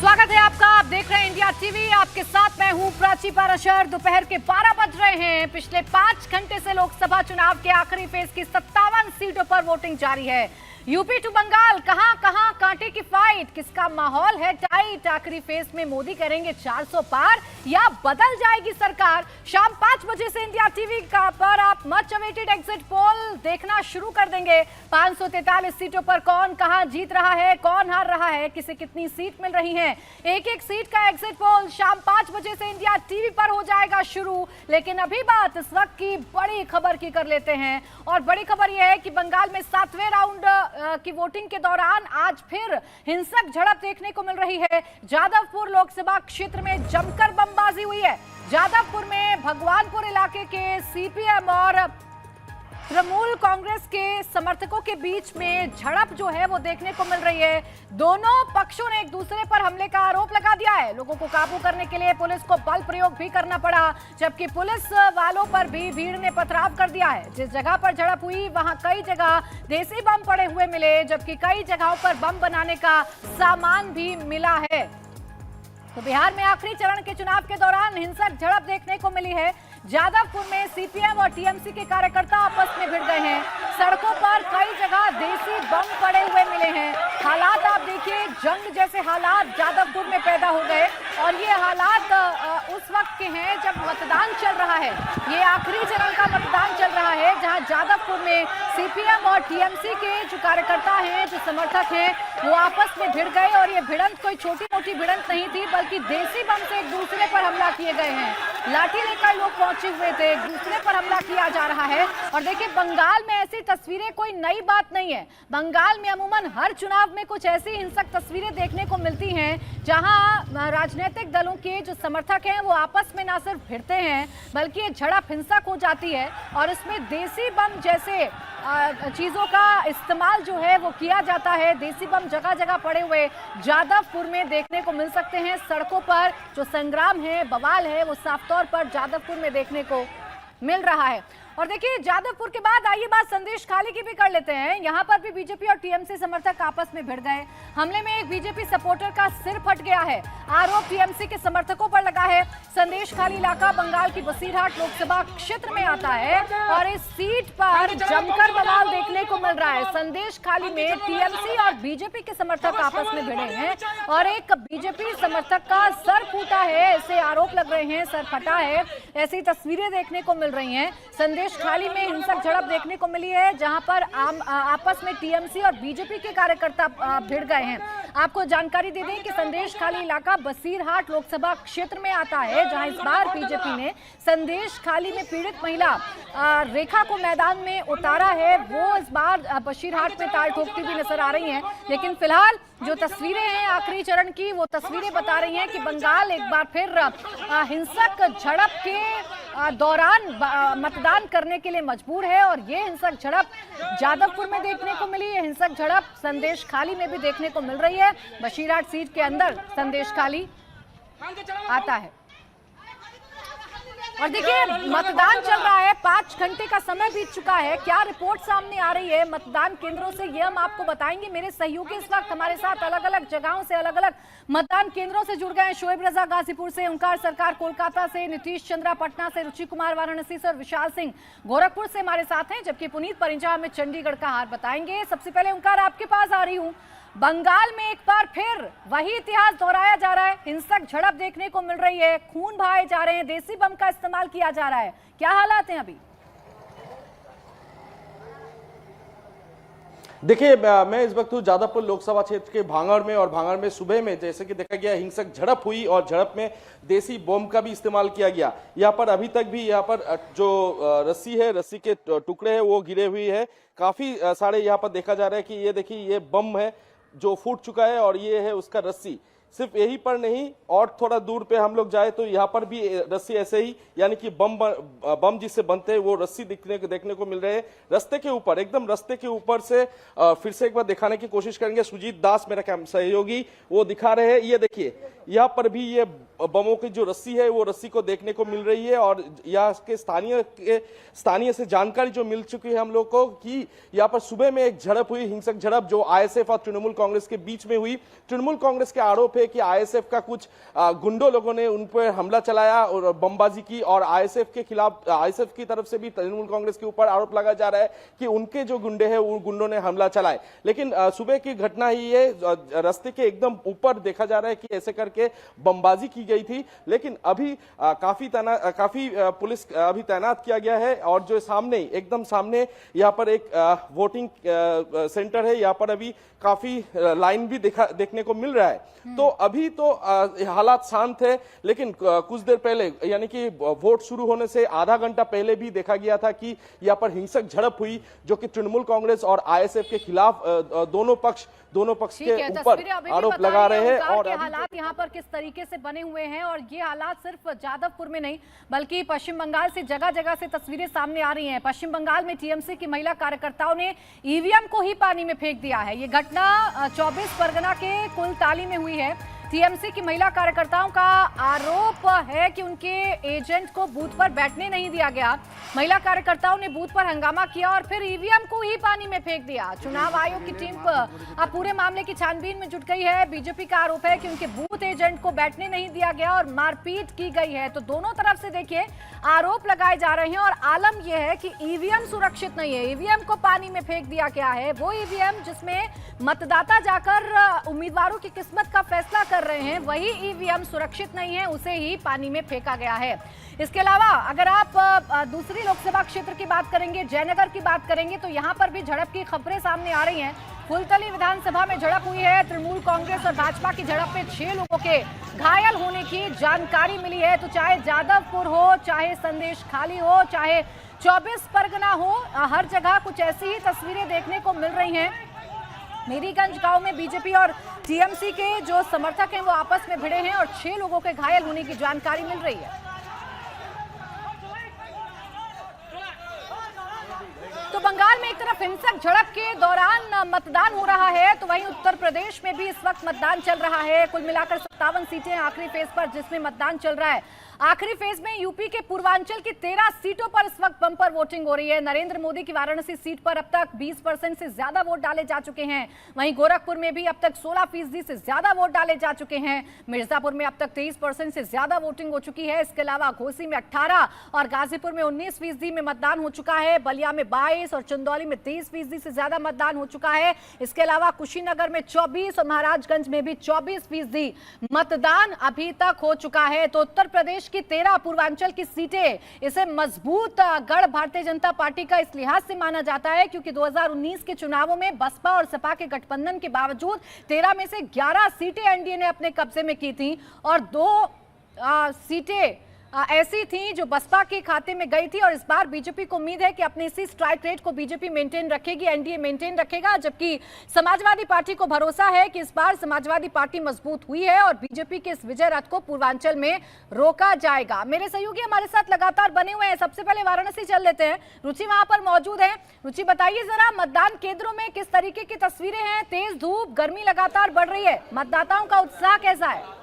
स्वागत है आपका। आप देख रहे हैं इंडिया टीवी। आपके साथ मैं हूं प्राची पाराशर। दोपहर के 12 बज रहे हैं। पिछले 5 घंटे से लोकसभा चुनाव के आखिरी फेज की 57 सीटों पर वोटिंग जारी है। यूपी टू बंगाल, कहां कहां कांटे की फाइट, किसका माहौल है टाइट। आखिरी फेज में मोदी करेंगे 400 पार या बदल जाएगी सरकार। शाम 5 बजे से इंडिया टीवी पर आप मच अवेटेड एग्जिट पोल देखना शुरू कर देंगे। 543 सीटों पर कौन कहां जीत रहा है, कौन हार रहा है, किसे कितनी सीट मिल रही है, एक एक सीट का एग्जिट पोल शाम 5 बजे से इंडिया टीवी पर हो जाएगा शुरू। लेकिन अभी बात इस वक्त की बड़ी खबर की कर लेते हैं। और बड़ी खबर यह है कि बंगाल में 7वें राउंड की वोटिंग के दौरान आज फिर हिंसक झड़प देखने को मिल रही है। जादवपुर लोकसभा क्षेत्र में जमकर बमबाजी हुई है। जादवपुर में भगवानपुर इलाके के सीपीएम और तृणमूल कांग्रेस के समर्थकों के बीच में झड़प जो है वो देखने को मिल रही है। दोनों पक्षों ने एक दूसरे पर हमले का आरोप लगा दिया है। लोगों को काबू करने के लिए पुलिस को बल प्रयोग भी करना पड़ा, जबकि पुलिस वालों पर भी भीड़ ने पथराव कर दिया है। जिस जगह पर झड़प हुई वहां कई जगह देसी बम पड़े हुए मिले, जबकि कई जगहों पर बम बनाने का सामान भी मिला है। तो बिहार में आखिरी चरण के चुनाव के दौरान हिंसक झड़प देखने को मिली है। जादवपुर में सीपीएम और टीएमसी के कार्यकर्ता आपस में भिड़ गए हैं। सड़कों पर कई जगह देसी बम पड़े हुए मिले हैं। हालात आप देखिए, जंग जैसे हालात जादवपुर में पैदा हो गए। और ये हालात उस वक्त के हैं जब मतदान चल रहा है। ये आखिरी चरण का मतदान चल रहा है, जहां जादवपुर में सीपीएम और टीएमसी के जो कार्यकर्ता हैं, जो समर्थक हैं, वो आपस में भिड़ गए। और ये भिड़ंत कोई छोटी मोटी भिड़ंत नहीं थी, बल्कि देसी बम से एक दूसरे पर हमला किए गए हैं। लाठी लेकर लोग पहुंचे हुए थे, एक दूसरे पर हमला किया जा रहा है। और देखिए, बंगाल में ऐसी तस्वीरें कोई नई बात नहीं है। बंगाल में अमूमन हर चुनाव में कुछ ऐसी हिंसक तस्वीरें देखने को मिलती हैं, जहां राजनीतिक दलों के जो समर्थक हैं वो आपस में ना सिर्फ भिड़ते हैं, बल्कि ये झड़प हिंसक हो जाती है। और इसमें देसी बम जैसे चीजों का इस्तेमाल जो है वो किया जाता है। देसी बम जगह जगह पड़े हुए जादवपुर में देखने को मिल सकते हैं। सड़कों पर जो संग्राम है, बवाल है, वो साफ तौर पर जादवपुर में देखने को मिल रहा है। और देखिए, जादवपुर के बाद आइए बात संदेश खाली की भी कर लेते हैं। यहाँ पर भी बीजेपी और टीएमसी समर्थक आपस में भिड़ गए। हमले में एक बीजेपी सपोर्टर का सिर फट गया है। आरोप टीएमसी के समर्थकों पर लगा है। संदेश खाली इलाका बंगाल की बसीरहाट लोकसभा क्षेत्र में आता है और इस सीट पर जमकर बवाल देखने को मिल रहा है। संदेश खाली में टीएमसी और बीजेपी के समर्थक आपस में भिड़े हैं और एक बीजेपी समर्थक का सर फूटा है, ऐसे आरोप लग रहे हैं, सर फटा है, ऐसी तस्वीरें देखने को मिल रही हैं। संदेश खाली में हिंसक झड़प देखने को मिली है, जहां पर आपस में टीएमसी और बीजेपी के कार्यकर्ता भिड़ गए हैं। आपको जानकारी दे दें कि संदेश खाली इलाका बसीरहाट लोकसभा क्षेत्र में आता है, जहां इस बार बीजेपी ने संदेश खाली में पीड़ित महिला रेखा को मैदान में उतारा है। वो इस बार बसीरहाट में ताल ठोकती भी नजर आ रही हैं। लेकिन फिलहाल जो तस्वीरें हैं आखिरी चरण की, वो तस्वीरें बता रही हैं कि बंगाल एक बार फिर हिंसक झड़प के दौरान मतदान करने के लिए मजबूर है। और ये हिंसक झड़प जादवपुर में देखने को मिली, हिंसक झड़प संदेश खाली में भी देखने को मिल रही है। बसीरहाट सीट के अंदर संदेश खाली आता है। और देखिए, मतदान चल रहा है, 5 घंटे का समय बीत चुका है। क्या रिपोर्ट सामने आ रही है मतदान केंद्रों से, ये हम आपको बताएंगे। मेरे सहयोगी इस वक्त हमारे साथ अलग अलग जगहों से, अलग अलग मतदान केंद्रों से जुड़ गए हैं। शोएब रजा गाजीपुर से, ओंकार सरकार कोलकाता से, नीतीश चंद्रा पटना से, रुचि कुमार वाराणसी से और विशाल सिंह गोरखपुर से हमारे साथ हैं, जबकि पुनीत परिंजा हमें चंडीगढ़ का हाल बताएंगे। सबसे पहले ओंकार, आपके पास आ रही हूँ। बंगाल में एक बार फिर वही इतिहास दोहराया जा रहा है। हिंसक झड़प देखने को मिल रही है, खून बहाए जा रहे हैं, देसी बम का इस्तेमाल किया जा रहा है। क्या हालात हैं अभी? देखिए, मैं इस वक्त हूँ जादवपुर लोकसभा क्षेत्र के भांगड़ में। और भांगड़ में सुबह में जैसे कि देखा गया, हिंसक झड़प हुई और झड़प में देसी बम का भी इस्तेमाल किया गया। यहाँ पर अभी तक भी यहाँ पर जो रस्सी है, रस्सी के टुकड़े हैं, वो गिरे हुए हैं। काफी सारे यहाँ पर देखा जा रहा है कि ये देखिए, ये बम है जो फूट चुका है और ये है उसका रस्सी। सिर्फ यही पर नहीं, और थोड़ा दूर पे हम लोग जाए तो यहाँ पर भी रस्सी ऐसे ही, यानी कि बम जिससे बनते हैं वो रस्सी देखने को मिल रहे हैं रास्ते के ऊपर, एकदम रास्ते के ऊपर से। फिर से एक बार दिखाने की कोशिश करेंगे। सुजीत दास मेरा सहयोगी, वो दिखा रहे हैं। ये देखिए, यहाँ पर भी ये बमों की जो रस्सी है वो रस्सी को देखने को मिल रही है। और यहाँ के स्थानीय से जानकारी जो मिल चुकी है हम लोग को कि यहाँ पर सुबह में एक झड़प हुई, हिंसक झड़प, जो आईएसएफ और तृणमूल कांग्रेस के बीच में हुई। तृणमूल कांग्रेस के आरोप है है कि आईएसएफ का कुछ गुंडों लोगों ने उन पर हमला चलाया और बमबाजी की, और आईएसएफ के खिलाफ, आईएसएफ की तरफ से भी तृणमूल कांग्रेस के ऊपर आरोप लगाया जा रहा है कि उनके जो गुंडे हैं उन गुंडों ने हमला चलाए। लेकिन सुबह की घटना ही ये, रास्ते के एकदम ऊपर देखा जा रहा है कि ऐसे करके बमबाजी की गई थी। लेकिन अभी काफी पुलिस अभी तैनात किया गया है, और जो सामने एकदम सामने यहाँ पर एक वोटिंग सेंटर है, यहाँ पर अभी काफी लाइन भी देखने को मिल रहा है। तो अभी तो हालात शांत है, लेकिन कुछ देर पहले यानी कि वोट शुरू होने से आधा घंटा पहले भी देखा गया था कि यहाँ पर हिंसक झड़प हुई, जो कि तृणमूल कांग्रेस और आईएसएफ के खिलाफ दोनों पक्ष के ऊपर आरोप लगा रहे हैं। और हालात यहाँ पर किस तरीके से बने हुए हैं, और ये हालात सिर्फ जादवपुर में नहीं बल्कि पश्चिम बंगाल से जगह जगह से तस्वीरें सामने आ रही हैं। पश्चिम बंगाल में टीएमसी की महिला कार्यकर्ताओं ने ईवीएम को ही पानी में फेंक दिया है। ये घटना 24 परगना के कुलताली में हुई है। टीएमसी की महिला कार्यकर्ताओं का आरोप है कि उनके एजेंट को बूथ पर बैठने नहीं दिया गया। महिला कार्यकर्ताओं ने बूथ पर हंगामा किया और फिर ईवीएम को ही पानी में फेंक दिया। चुनाव आयोग की टीम अब पूरे मामले की छानबीन में जुट गई है। बीजेपी का आरोप है कि उनके बूथ एजेंट को बैठने नहीं दिया गया और मारपीट की गई है। तो दोनों तरफ से देखिए आरोप लगाए जा रहे हैं, और आलम यह है कि ईवीएम सुरक्षित नहीं है। ईवीएम को पानी में फेंक दिया गया है। वो ईवीएम जिसमें मतदाता जाकर उम्मीदवारों की किस्मत का फैसला कर रहे हैं, वही ईवीएम सुरक्षित नहीं है, उसे ही पानी में फेंका गया है। इसके अलावा अगर आप दूसरी लोकसभा क्षेत्र की बात करेंगे, जयनगर की बात करेंगे, तो यहां पर भी झड़प की खबरें सामने आ रही हैं। फुलतली विधानसभा में झड़प हुई है। तृणमूल कांग्रेस और भाजपा की झड़प में 6 लोगों के घायल होने की जानकारी मिली है। तो चाहे जादवपुर हो, चाहे संदेश खाली हो, चाहे 24 परगना हो, हर जगह कुछ ऐसी ही तस्वीरें देखने को मिल रही हैं। मेरीगंज गांव में बीजेपी और टीएमसी के जो समर्थक हैं वो आपस में भिड़े हैं और 6 लोगों के घायल होने की जानकारी मिल रही है। तो बंगाल में एक तरफ हिंसक झड़प के दौरान मतदान हो रहा है, तो वहीं उत्तर प्रदेश में भी इस वक्त मतदान चल रहा है। कुल मिलाकर 57 सीटें आखिरी फेज पर जिसमें मतदान चल रहा है। आखिरी फेज में यूपी के पूर्वांचल की 13 सीटों पर इस वक्त बंपर वोटिंग हो रही है। नरेंद्र मोदी की वाराणसी सीट पर अब तक 20% से ज्यादा वोट डाले जा चुके हैं। वहीं गोरखपुर में भी अब तक 16% से ज्यादा वोट डाले जा चुके हैं। मिर्जापुर में अब तक 23% से ज्यादा वोटिंग हो चुकी है। इसके अलावा घोसी में 18 और गाजीपुर में 19% में मतदान हो चुका है। बलिया में 22 और चंदौली में 23% से ज्यादा मतदान हो चुका है। इसके अलावा कुशीनगर में 24 और महाराजगंज में भी 24% मतदान अभी तक हो चुका है। तो उत्तर प्रदेश की 13 पूर्वांचल की सीटें, इसे मजबूत गढ़ भारतीय जनता पार्टी का इस लिहाज से माना जाता है क्योंकि 2019 के चुनावों में बसपा और सपा के गठबंधन के बावजूद 13 में से 11 सीटें एनडीए ने अपने कब्जे में की थी और 2 सीटें ऐसी थी जो बसपा के खाते में गई थी। और इस बार बीजेपी को उम्मीद है कि अपनी इसी स्ट्राइक रेट को बीजेपी मेंटेन रखेगी, एनडीए मेंटेन रखेगा, जबकि समाजवादी पार्टी को भरोसा है कि इस बार समाजवादी पार्टी मजबूत हुई है और बीजेपी के इस विजय रथ को पूर्वांचल में रोका जाएगा। मेरे सहयोगी हमारे साथ लगातार बने हुए हैं। सबसे पहले वाराणसी चल लेते हैं। रुचि वहां पर मौजूद है। रुचि, बताइए जरा मतदान केंद्रों में किस तरीके की तस्वीरें हैं? तेज धूप, गर्मी लगातार बढ़ रही है, मतदाताओं का उत्साह कैसा है?